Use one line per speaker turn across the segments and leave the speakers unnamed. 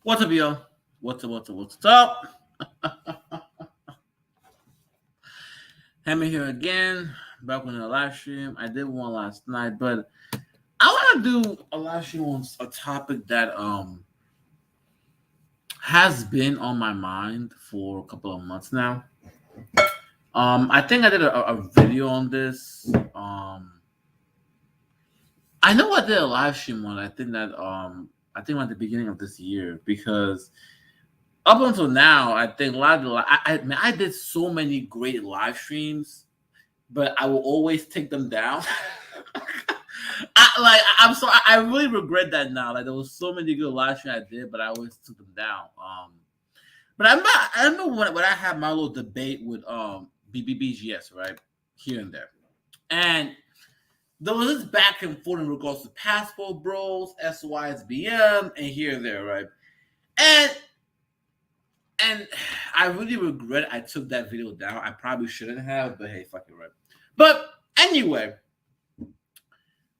What's up, yo? What's up? Hammer here again, back on the live stream. I did one last night, but I want to do a live stream on a topic that has been on my mind for a couple of months now. I think I did a video on this. I know I did a live stream on it. I think at the beginning of this year because up until now, I think a lot of I did so many great live streams, but I will always take them down. I'm sorry, I really regret that now. Like there was so many good live streams I did, but I always took them down. But I remember when I had my little debate with BBBGS, right, here and there, and there was this back and forth in regards to Passport Bros, Sysbm, and here and there, right, and and I really regret I took that video down. I probably shouldn't have, but hey, fuck it, right. But anyway,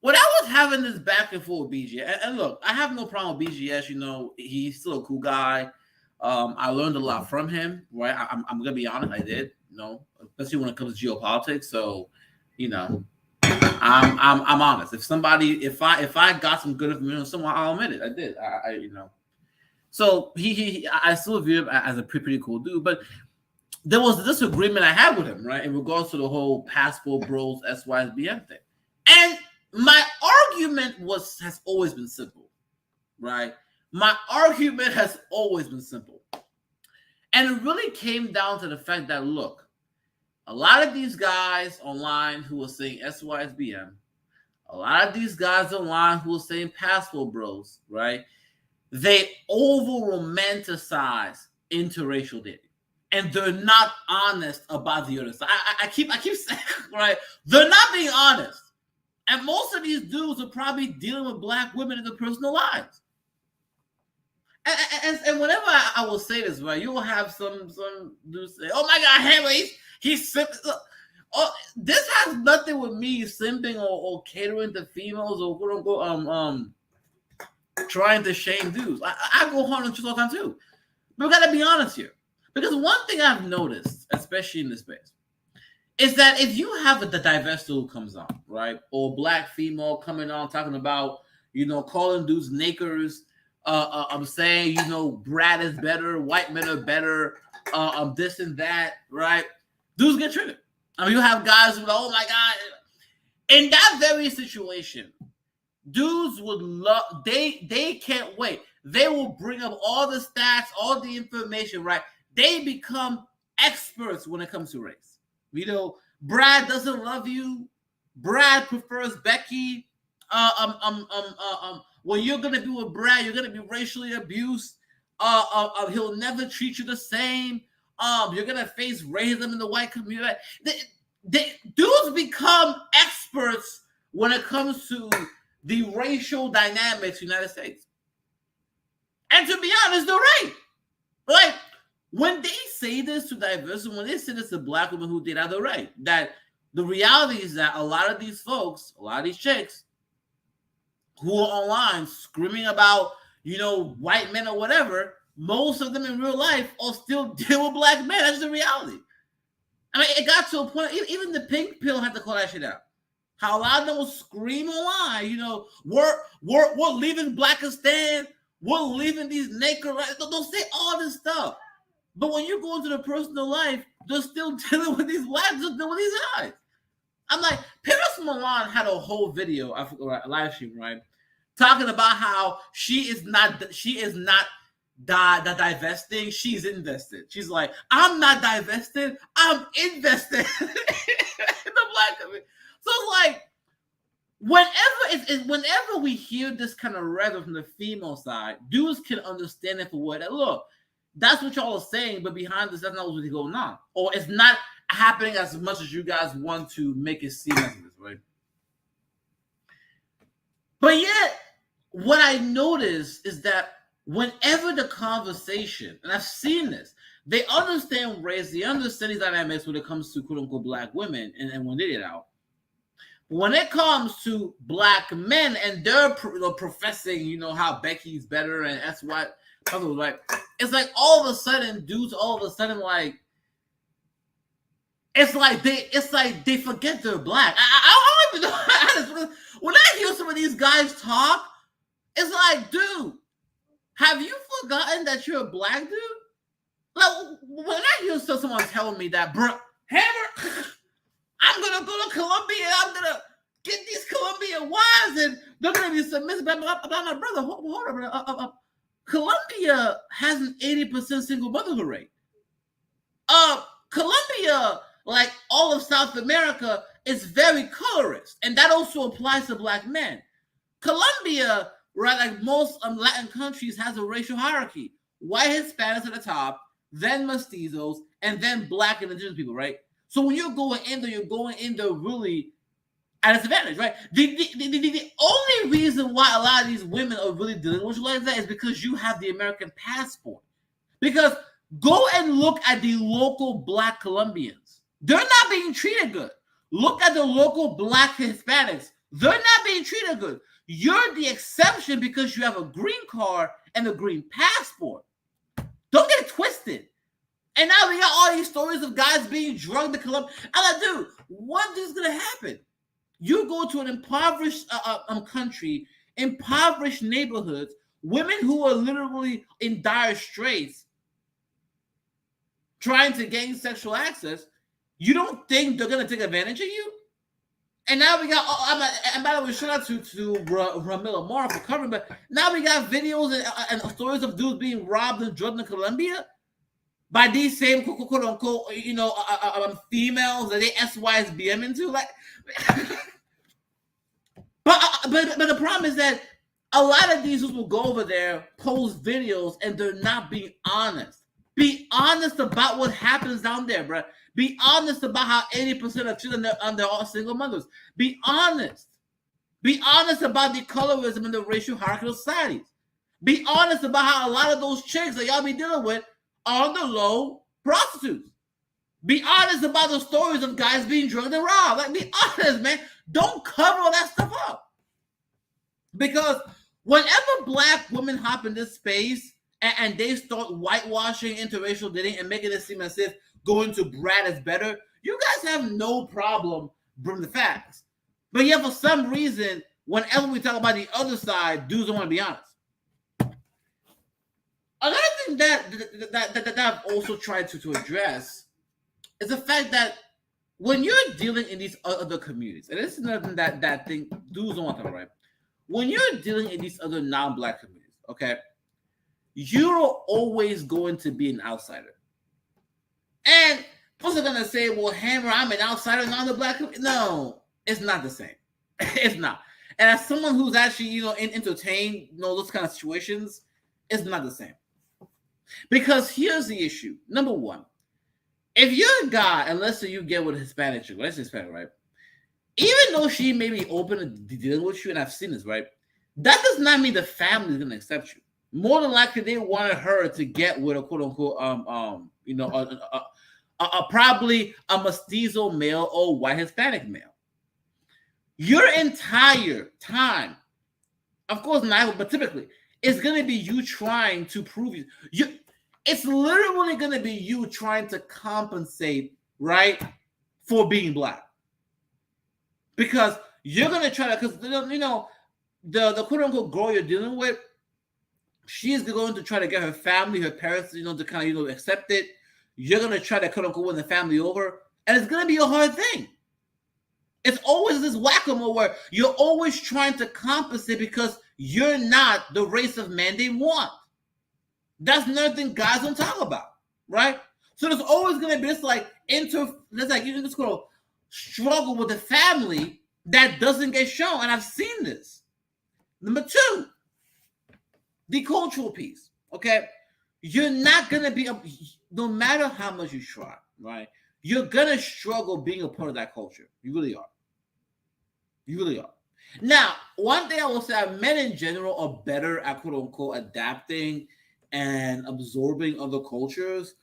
when I was having this back and forth with BGS, and look, I have no problem with BGS. You know, he's still a cool guy. I learned a lot from him, right? I'm gonna be honest, I did. You know, especially when it comes to geopolitics. So, you know, I'm honest. If I got some good information from someone, I'll admit it. I did. You know. So I still view him as a pretty cool dude, but there was a disagreement I had with him, right, in regards to the whole Passport Bros Sysbm thing, and my argument has always been simple, right? My argument has always been simple, and it really came down to the fact that look, a lot of these guys online who are saying Sysbm, a lot of these guys online who are saying Passport Bros, right? They over romanticize interracial dating, and they're not honest about the other side. I keep saying, right? They're not being honest, and most of these dudes are probably dealing with black women in their personal lives. And whenever I will say this, right, you will have some dudes say, "Oh my God, Henry, he's simping." Oh, this has nothing with me simping or catering to females or quote unquote trying to shame dudes. I go hard on chicks all the time too. But we gotta be honest here. Because one thing I've noticed, especially in this space, is that if you have the diverse dude who comes on, right? Or black female coming on talking about, you know, calling dudes nakers, I'm saying, you know, Brad is better, white men are better, this and that, right? Dudes get triggered. I mean, you have guys who are like, oh my God. In that very situation, dudes would love, they can't wait. They will bring up all the stats, all the information, right? They become experts when it comes to race. You know, Brad doesn't love you. Brad prefers Becky. When you're gonna be with Brad, you're gonna be racially abused. He'll never treat you the same. You're gonna face racism in the white community. Dudes become experts when it comes to the racial dynamics in the United States. And to be honest, they're right. Like, when they say this to diverse, when they say this to black women who did that, they're right. That the reality is that a lot of these folks, a lot of these chicks who are online screaming about, you know, white men or whatever, most of them in real life are still dealing with black men. That's the reality. I mean, it got to a point, even the pink pill had to call that shit out. How a lot of them will scream online, you know, we're leaving Blackistan, we're leaving these naked, they'll say all this stuff. But when you go into the personal life, they're still dealing with these blacks, they're dealing with these guys. I'm like, Paris Milan had a whole video, I forgot, a live stream, right? Talking about how she is not divesting, she's invested. She's like, I'm not divested, I'm invested in the black community. So it's like, whenever we hear this kind of rhetoric from the female side, dudes can understand it for what. Look, that's what y'all are saying, but behind this, that's not what's really going on, or it's not happening as much as you guys want to make it seem like this, right? But yet, what I notice is that whenever the conversation, and I've seen this, they understand race, they understand these dynamics when it comes to quote unquote black women, and when they get out. when it comes to black men and they're professing, how Becky's better and that's what, like, it's like all of a sudden, dudes, all of a sudden, like, it's like they forget they're black. I don't even know how to, when I hear some of these guys talk, it's like, dude, have you forgotten that you're a black dude? Like, when I hear someone telling me that, bro, Hammer, I'm gonna go to Colombia and I'm gonna get these Colombian wives and they're gonna be submissive. But my brother, hold on, brother. Colombia has an 80% single motherhood rate. Colombia, like all of South America, is very colorist, and that also applies to black men. Colombia, right, like most Latin countries, has a racial hierarchy: white Hispanics at the top, then mestizos, and then black and indigenous people, right? So when you're going in there really at its advantage, right? The only reason why a lot of these women are really dealing with you like that is because you have the American passport. Because go and look at the local black Colombians. They're not being treated good. Look at the local black Hispanics. They're not being treated good. You're the exception because you have a green card and a green passport. Don't get it twisted. And now we got all these stories of guys being drugged to Colombia. I'm like, dude, what is going to happen? You go to an impoverished country, impoverished neighborhoods, women who are literally in dire straits, trying to gain sexual access. You don't think they're going to take advantage of you? And now we got, and by the way, shout out to Ramila Mara for covering, but now we got videos and stories of dudes being robbed and drugged in Colombia by these same quote unquote, females that they Sysbm into. Like, but the problem is that a lot of these dudes will go over there, post videos, and they're not being honest. Be honest about what happens down there, bro. Be honest about how 80% of children are all single mothers. Be honest. Be honest about the colorism and the racial hierarchy of societies. Be honest about how a lot of those chicks that y'all be dealing with are on the low prostitutes. Be honest about the stories of guys being drugged and robbed. Like, be honest, man. Don't cover all that stuff up. Because whenever black women hop in this space and they start whitewashing interracial dating and making it seem as if going to Brad is better, you guys have no problem bringing the facts. But yet, for some reason, whenever we talk about the other side, dudes don't want to be honest. Another thing that I've also tried to address is the fact that when you're dealing in these other communities, and this is nothing that thing dudes don't want to talk about, right? When you're dealing in these other non-black communities, okay, you're always going to be an outsider. And folks are gonna say, "Well, Hammer, I'm an outsider, not the black community." No, it's not the same. It's not. And as someone who's actually, entertained, those kind of situations, it's not the same. Because here's the issue. Number one, if you're a guy, and let's say you get with a Hispanic chick, let's say Hispanic, right? Even though she may be open to dealing with you, and I've seen this, right? That does not mean the family is gonna accept you. More than likely, they wanted her to get with a quote unquote probably a mestizo male or white Hispanic male. Your entire time, of course not, but typically, it's gonna be you trying to prove you. It's literally gonna be you trying to compensate, right, for being black. Because you're gonna try to, because the quote unquote girl you're dealing with, she's going to try to get her family, her parents, to kind of accept it. You're gonna try to quote unquote win the family over, and it's gonna be a hard thing. It's always this whack-a-mole where you're always trying to compensate because you're not the race of man they want. That's another thing guys don't talk about, right? So there's always gonna be this you just gonna struggle with the family that doesn't get shown, and I've seen this. Number two, the cultural piece. Okay, you're not gonna be no matter how much you try, right? You're gonna struggle being a part of that culture. You really are. You really are. Now, one thing I will say, men in general are better at quote unquote adapting and absorbing other cultures,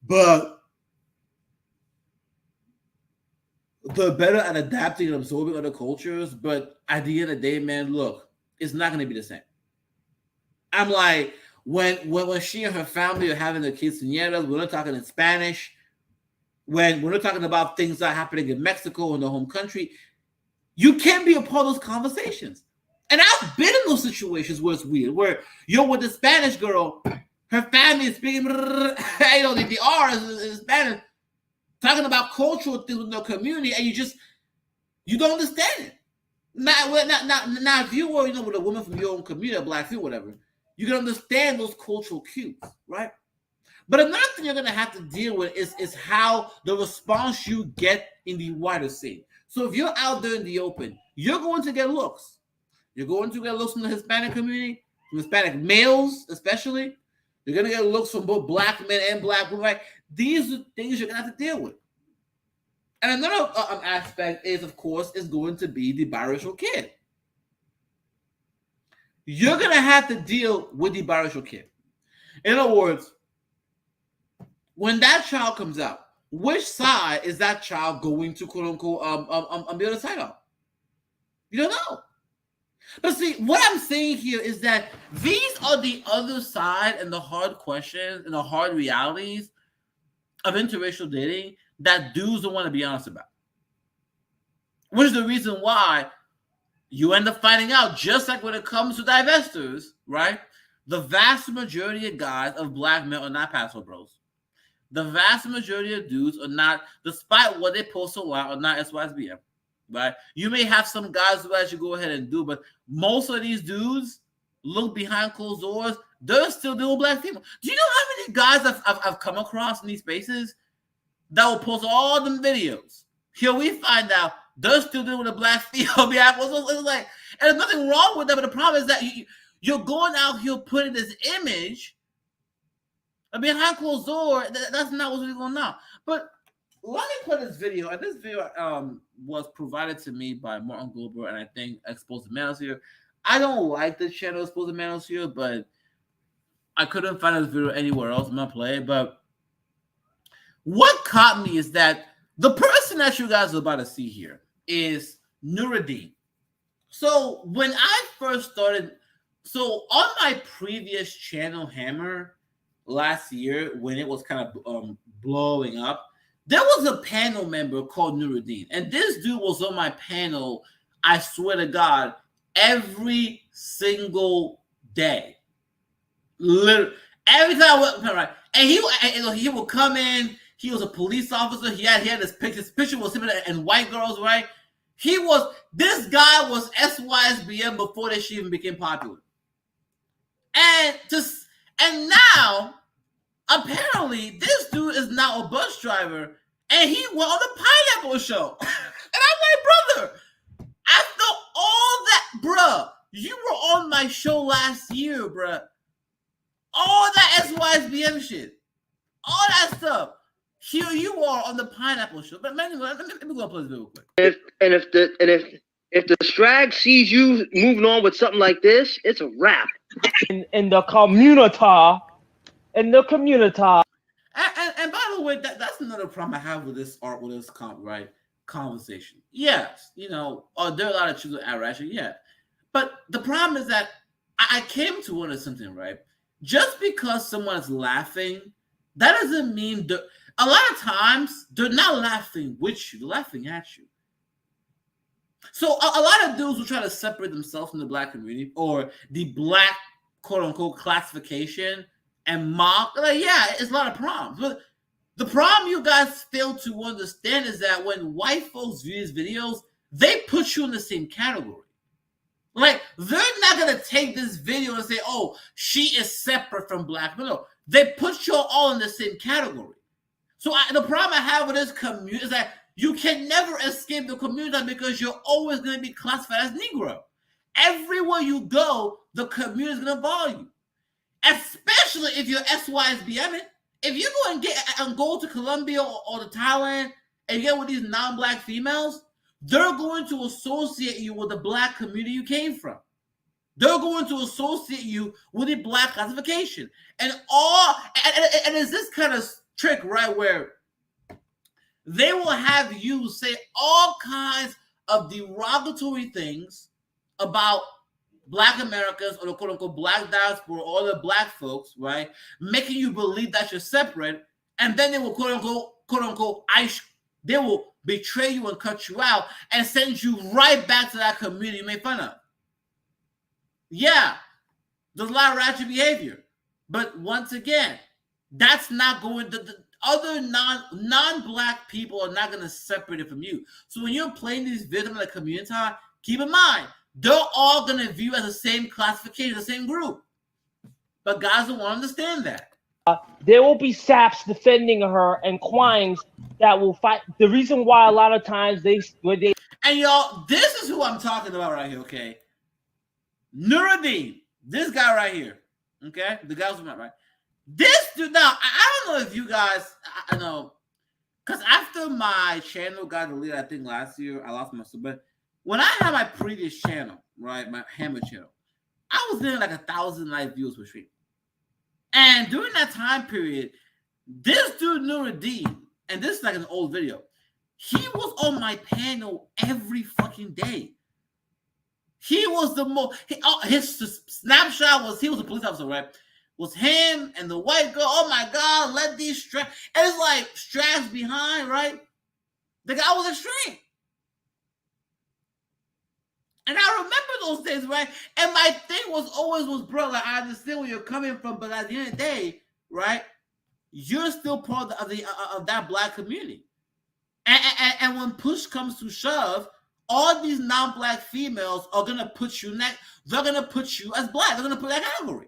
but they're better at adapting and absorbing other cultures. But at the end of the day, man, look, it's not going to be the same. I'm like, when she and her family are having their quinceañeras, we're not talking in Spanish. When we're not talking about things that are happening in Mexico in the home country, you can't be a part of those conversations. And I've been in those situations where it's weird, where you're with a Spanish girl, her family is speaking, the R is Spanish, talking about cultural things with their community, and you don't understand it. Now, if you were, with a woman from your own community, a black female, whatever, you can understand those cultural cues, right? But another thing you're gonna have to deal with is how the response you get in the wider scene. So if you're out there in the open, you're going to get looks. You're going to get looks from the Hispanic community, from Hispanic males especially. You're gonna get looks from both black men and black women. Right? These are things you're gonna have to deal with. And another aspect is, of course, is going to be the biracial kid. You're going to have to deal with the biracial kid. In other words, when that child comes out, which side is that child going to, quote unquote, on the other side of? You don't know. But see, what I'm saying here is that these are the other side and the hard questions and the hard realities of interracial dating that dudes don't want to be honest about. Which is the reason why you end up finding out, just like when it comes to divestors, right? The vast majority of guys of black men are not passport bros. The vast majority of dudes are not, despite what they post a lot, are not Sysbm, right? You may have some guys who actually go ahead and do, but most of these dudes look behind closed doors. They're still doing black people. Do you know how many guys I've come across in these spaces that will post all them videos? Here we find out they're still doing the black female behind closed doors. It's like, and there's nothing wrong with that, but the problem is that you're going out here putting this image behind closed door. That's not what's really going on. But let me play this video. And this video was provided to me by Martin Goldberg, and I think Exposed Manosphere. I don't like the channel Exposed Manosphere, but I couldn't find this video anywhere else. I'm gonna play it. But what caught me is that the person that you guys are about to see here is Nuruddin. So when I first started, so on my previous channel, Hammer, last year, when it was kind of blowing up, there was a panel member called Nuruddin. And this dude was on my panel, I swear to God, every single day. Literally, every time I went, right? And he would come in. He was a police officer. He had his picture was him and white girls, right? This guy was Sysbm before this shit even became popular. And now, apparently, this dude is now a bus driver, and he went on the Pineapple Show. And I'm like, brother, after all that, bruh, you were on my show last year, bruh. All that Sysbm shit, all that stuff. Here you are on the Pineapple Show. But man, let me go play this video real quick.
If the Strag sees you moving on with something like this, it's a wrap. In the community. And
by the way, that's another problem I have with this conversation. Yes, there are a lot of children interracial, yeah. But the problem is that I came to learn something, right? Just because someone's laughing, that doesn't mean a lot of times they're not laughing with you, they're laughing at you. So a lot of dudes who try to separate themselves from the black community or the black quote unquote classification and mock, like, yeah, it's a lot of problems. But the problem you guys fail to understand is that when white folks view these videos, they put you in the same category. Like, they're not going to take this video and say, oh, she is separate from black people. No, they put you all in the same category. So the problem I have with this community is that you can never escape the community because you're always going to be classified as Negro. Everywhere you go, the community is going to follow you. Especially if you're Sysbm. If you go and go to Colombia or to Thailand and get with these non-black females, they're going to associate you with the black community you came from. They're going to associate you with the black classification. And it's this kind of trick, right, where they will have you say all kinds of derogatory things about Black Americans or the quote unquote Black diaspora or the Black folks, right? Making you believe that you're separate, and then they will quote unquote, they will betray you and cut you out and send you right back to that community you made fun of. Yeah, there's a lot of ratchet behavior, but once again, that's not going to. Other non-Black people are not going to separate it from you. So when you're playing these victims in the community, keep in mind, they're all going to view as the same classification, the same group. But guys don't want to understand that.
There will be saps defending her and quines that will fight. The reason why a lot of times
and y'all, this is who I'm talking about right here, okay? Nuruddin, this guy right here, okay? The guy's right. This dude, now, I don't know if you guys, I know, because after my channel got deleted, I think last year, I lost my stuff, but when I had my previous channel, right, my Hammer channel, I was getting like 1,000 live views per stream. And during that time period, this dude, Nuruddin, and this is like an old video, he was on my panel every fucking day. He was the most, his snapshot was, he was a police officer, right? Was him and the white girl. Oh my God, let these straps. And it's like straps behind, right? The guy was extreme. And I remember those days, right? And my thing was always, bro, like, I understand where you're coming from, but at the end of the day, right, you're still part of that Black community. And when push comes to shove, all these non-Black females are going to put you next. They're going to put you as Black. They're going to put that category.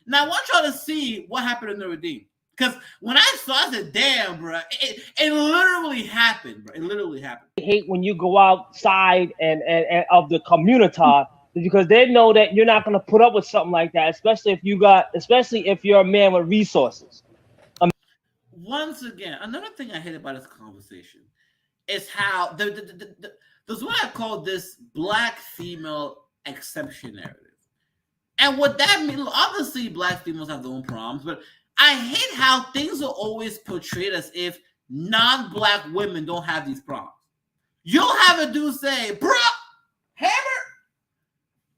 Now, I want y'all to see what happened to Nuruddin. Because when I saw it, I said, damn, bro, it literally happened, bro. It literally happened.
I hate when you go outside and of the community because they know that you're not going to put up with something like that, especially if you're a man with resources.
Once again, another thing I hate about this conversation is how there's what I call this Black female exception narrative. And what that means, obviously, Black females have their own problems, but I hate how things are always portrayed as if non-Black women don't have these problems. You'll have a dude say, bro, Hammer,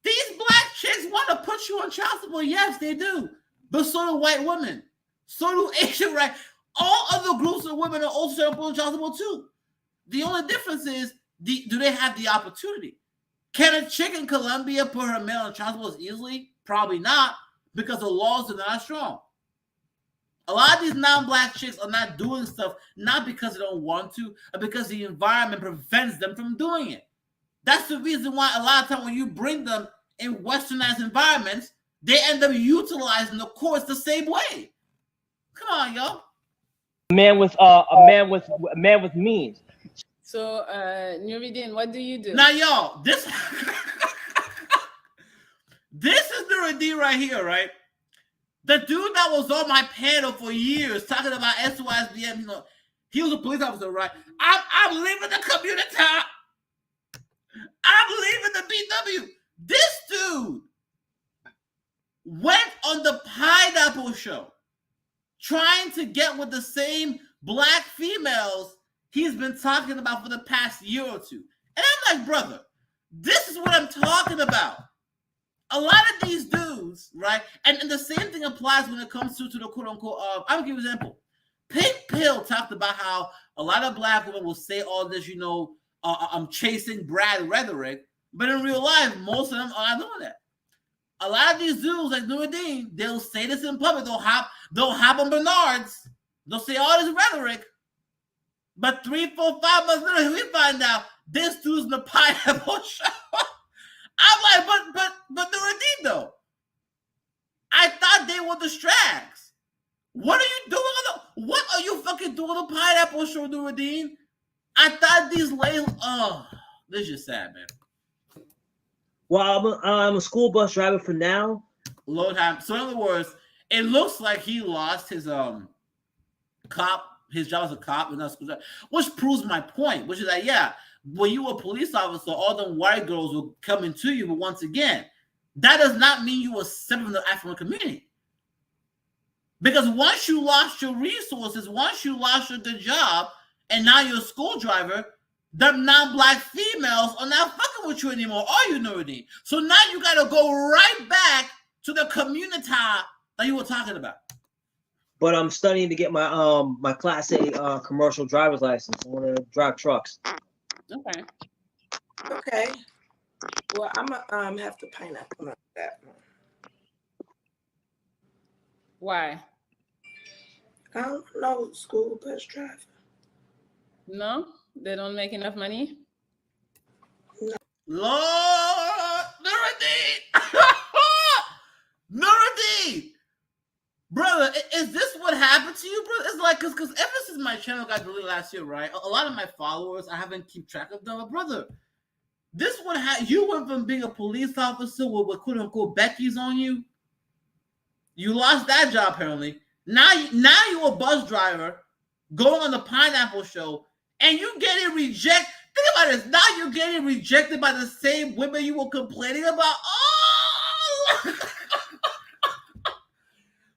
these Black chicks want to put you on child support. Yes, they do. But so do white women. So do Asian, right? All other groups of women are also put on child support too. The only difference is, do they have the opportunity? Can a chick in Colombia put her male on child support easily? Probably not, because the laws are not strong. A lot of these non-Black chicks are not doing stuff, not because they don't want to, but because the environment prevents them from doing it. That's the reason why a lot of times when you bring them in westernized environments, they end up utilizing the courts the same way. Come on, yo.
A man with means.
So, Nuruddin, what do you do?
Now, y'all, this is Nuruddin right here, right? The dude that was on my panel for years talking about Sysbm, he was a police officer, right? I'm leaving the community. I'm leaving the BW. This dude went on the Pineapple Show trying to get with the same Black females he's been talking about for the past year or two. And I'm like, brother, this is what I'm talking about. A lot of these dudes, right? And the same thing applies when it comes to the quote unquote, I'll give you an example. Pink Pill talked about how a lot of Black women will say all this, I'm chasing Brad rhetoric, but in real life, most of them are not doing that. A lot of these dudes like Nuruddin, they'll say this in public, they'll hop on Bernards, they'll say all this rhetoric, but 3, 4, 5 months later, we find out this dude's in the Pineapple Show. I'm like, but Nuruddin though, I thought they were the Strags. What are you doing? What are you fucking doing on the Pineapple Show, Nuruddin? I thought these ladies. Oh, this is just sad, man.
Well, I'm a school bus driver for now.
Load time. So in other words, it looks like he lost his his job as a cop, and not school driver, which proves my point. Which is that when you were a police officer, all them white girls will come into you. But once again, that does not mean you were separate from the African community. Because once you lost your resources, once you lost your good job, and now you're a school driver, the non-black females are not fucking with you anymore, are you, Nuruddin? So now you gotta go right back to the community that you were talking about.
But I'm studying to get my my Class A commercial driver's license. I want to drive trucks.
Okay.
Okay. Well, I'm gonna have to pineapple on that one.
Why?
I don't know, school bus driver.
No, they don't make enough money.
Lord Nuruddin! Nuruddin! Brother, is this what happened to you, brother? It's like, because ever since my channel got deleted last year, right? A lot of my followers, I haven't keep track of them. But brother, this what you went from being a police officer with quote unquote Becky's on you. You lost that job apparently. Now you're a bus driver going on the Pineapple Show, and you getting rejected. Think about this. Now you're getting rejected by the same women you were complaining about. Oh,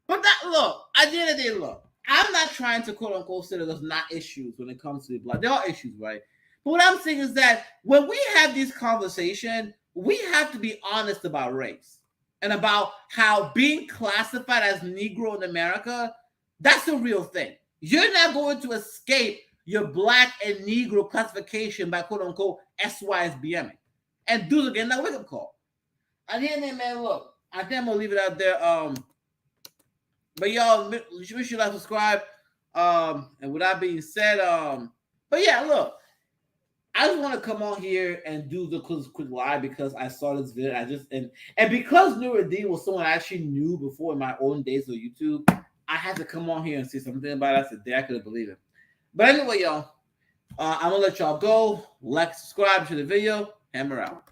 but that look. At the end of the day, look. I'm not trying to quote unquote say that there's not issues when it comes to the black. There are issues, right? But what I'm saying is that when we have these conversations, we have to be honest about race and about how being classified as Negro in America, that's a real thing. You're not going to escape your black and Negro classification by quote unquote Sysbm. And dudes are getting that wake up call. At the end of the day, man, look, I think I'm gonna leave it out there. But y'all, make sure you like, subscribe. And with that being said, but yeah, look, I just want to come on here and do the quick live because I saw this video. And because Nuruddin was someone I actually knew before in my own days of YouTube, I had to come on here and say something about it. I said, I couldn't believe it. But anyway, y'all, I'm gonna let y'all go. Like, subscribe to the video. Hammer out.